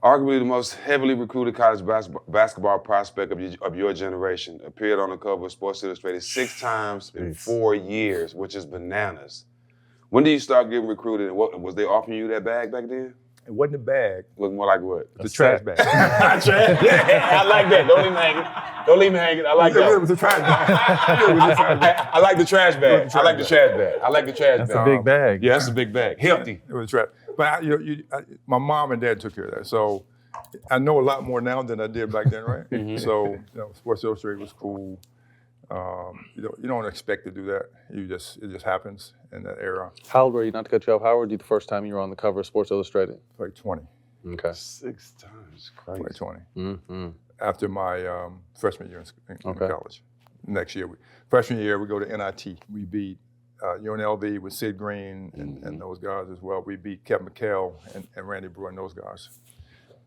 Arguably the most heavily recruited college basketball prospect of your generation, appeared on the cover of Sports Illustrated 6 times in 4 years, which is bananas. When did you start getting recruited, and what was they offering you that bag back then? It wasn't a bag. Look more like what? The trash bag. I like that. Don't leave me hanging. Don't leave me hanging. I like that. It was a trash bag. I like the trash bag. I like the trash bag. I like the trash bag. That's a big bag. Yeah, that's a big bag. Healthy. It was trash. But my mom and dad took care of that. So I know a lot more now than I did back then, right? So Sports Illustrated was cool. You don't expect to do that. It just happens in that era. How old were you? Not to cut you off. How old were you the first time you were on the cover of Sports Illustrated? Like 20. Okay. 6 times. Crazy. Like 20. Mm-hmm. After my freshman year in college. Next year, freshman year, we go to NIT. We beat UNLV with Sid Green and those guys as well. We beat Kevin McHale and Randy Brewer and those guys.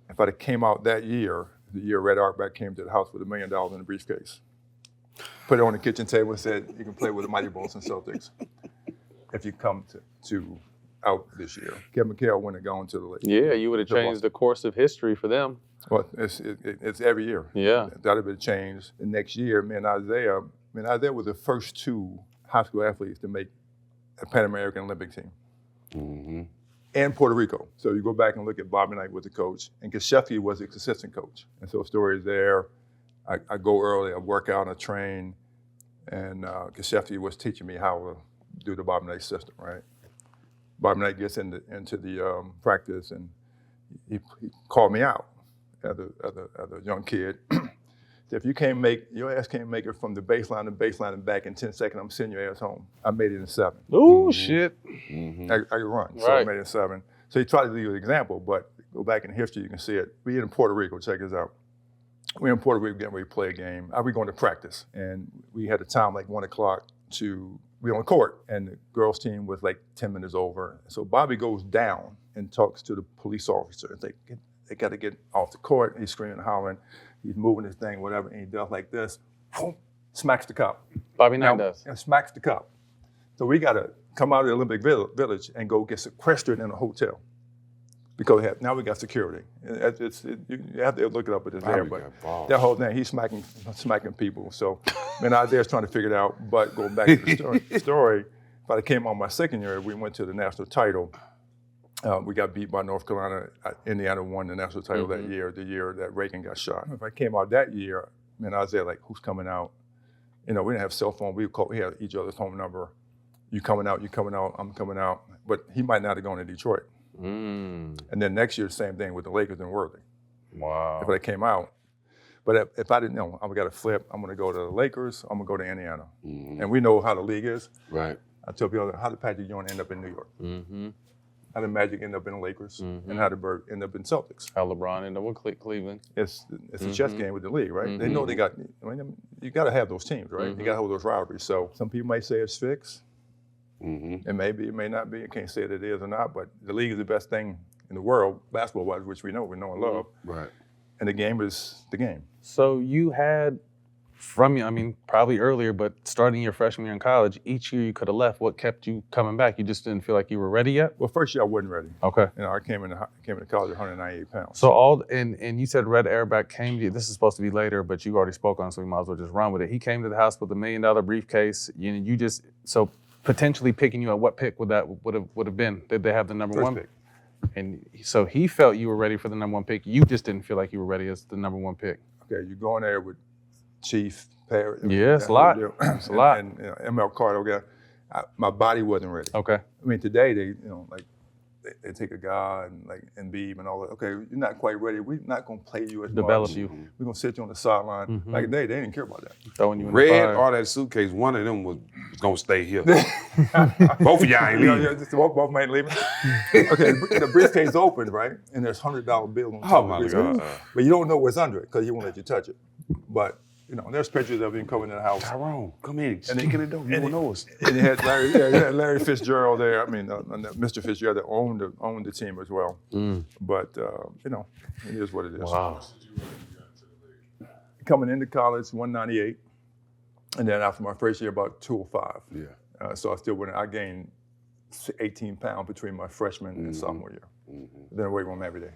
If I'd have came out that year, the year Red Auerbach came to the house with $1 million in a briefcase, put it on the kitchen table and said, you can play with the Mighty Boston Celtics if you come to out this year. Kevin McHale wouldn't have gone to the league. Yeah, you would have changed the course of history for them. Well, it's every year. Yeah. That would have changed. The next year, Isaiah was the first 2 high school athletes to make a Pan American Olympic team. Mm-hmm. And Puerto Rico. So you go back and look at Bobby Knight was the coach, and Gashefsky was the assistant coach. And so stories there. I go early, I work out, I train, and Gashefsky was teaching me how to do the Bobby Knight system, right? Bobby Knight gets into the practice, and he called me out as a young kid. If you can't your ass can't make it from the baseline and back in 10 seconds, I'm sending your ass home. I made it in 7. Ooh, shit. Mm-hmm. I could run, so I made it in 7. So he tried to leave an example, but go back in history, you can see it. We in Puerto Rico, check this out. We're in Puerto Rico getting ready to play a game. We going to practice, and we had a time like 1 o'clock we on the court, and the girls' team was like 10 minutes over. So Bobby goes down and talks to the police officer. They got to get off the court. He's screaming and hollering. He's moving his thing, whatever, and he does like this, boom, smacks the cup. Bobby Knight does. And smacks the cup. So we got to come out of the Olympic Village and go get sequestered in a hotel because now we got security. You have to look it up, but it's there. But that whole thing, he's smacking people. So, Isaiah's trying to figure it out. But going back to the story, if I came on my second year, we went to the national title. We got beat by North Carolina. Indiana won the national title that year, the year that Reagan got shot. If I came out that year, Isaiah, like, who's coming out? We didn't have cell phone. We had each other's home number. You coming out, I'm coming out. But he might not have gone to Detroit. And then next year, same thing with the Lakers and Worthy. Wow. If I came out. But if I didn't know, I'm got to flip. I'm going to go to the Lakers. I'm going to go to Indiana. Mm-hmm. And we know how the league is. Right. I tell people, how did Patrick Ewing end up in New York? Mm-hmm. How did Magic end up in the Lakers? Mm-hmm. And how did Bird end up in Celtics? How LeBron ended up with Cleveland. It's a chess game with the league, right? They know they got, you got to have those teams, right? You got to have those rivalries. So some people might say it's fixed. Mm-hmm. And maybe it may not be. I can't say that it is or not, but the league is the best thing in the world, basketball-wise, which we know and love. Right. And the game is the game. So you had, probably earlier, but starting your freshman year in college, each year you could have left. What kept you coming back? You just didn't feel like you were ready yet? Well, first year I wasn't ready. Okay. I came into college at 198 pounds. So and you said Red Auerbach came to you. This is supposed to be later, but you already spoke on it, so we might as well just run with it. He came to the house with $1 million briefcase. So potentially picking you at what pick would have been? Did they have the number First 1 pick? And so he felt you were ready for the number 1 pick. You just didn't feel like you were ready as the number 1 pick. Okay, you're going there with Chief, Perry. Yeah, it's a lot. It's a lot. And ML Carter. My body wasn't ready. Okay. Today they take a guy and like Embiid and all that. Okay, you're not quite ready. We're not gonna play you as develop much. you. We're gonna sit you on the sideline. Mm-hmm. Like they didn't care about that. Throwing you in Red the fire. or that suitcase, one of them was gonna stay here. Both of y'all ain't leaving. Both ain't leaving. Okay, the briefcase open, right? And there's $100 bills on top Oh of my the briefcase. God. But you don't know what's under it because he won't let you touch it. But there's pictures of him coming in the house. Tyrone, come in. Stick in the door. You don't know us. And he had Larry Fitzgerald there. Mr. Fitzgerald that owned the team as well. But it is what it is. Wow. Coming into college, 198, and then after my first year, about 205. Yeah. So I gained 18 pounds between my freshman and sophomore year. Then I weighed them every day.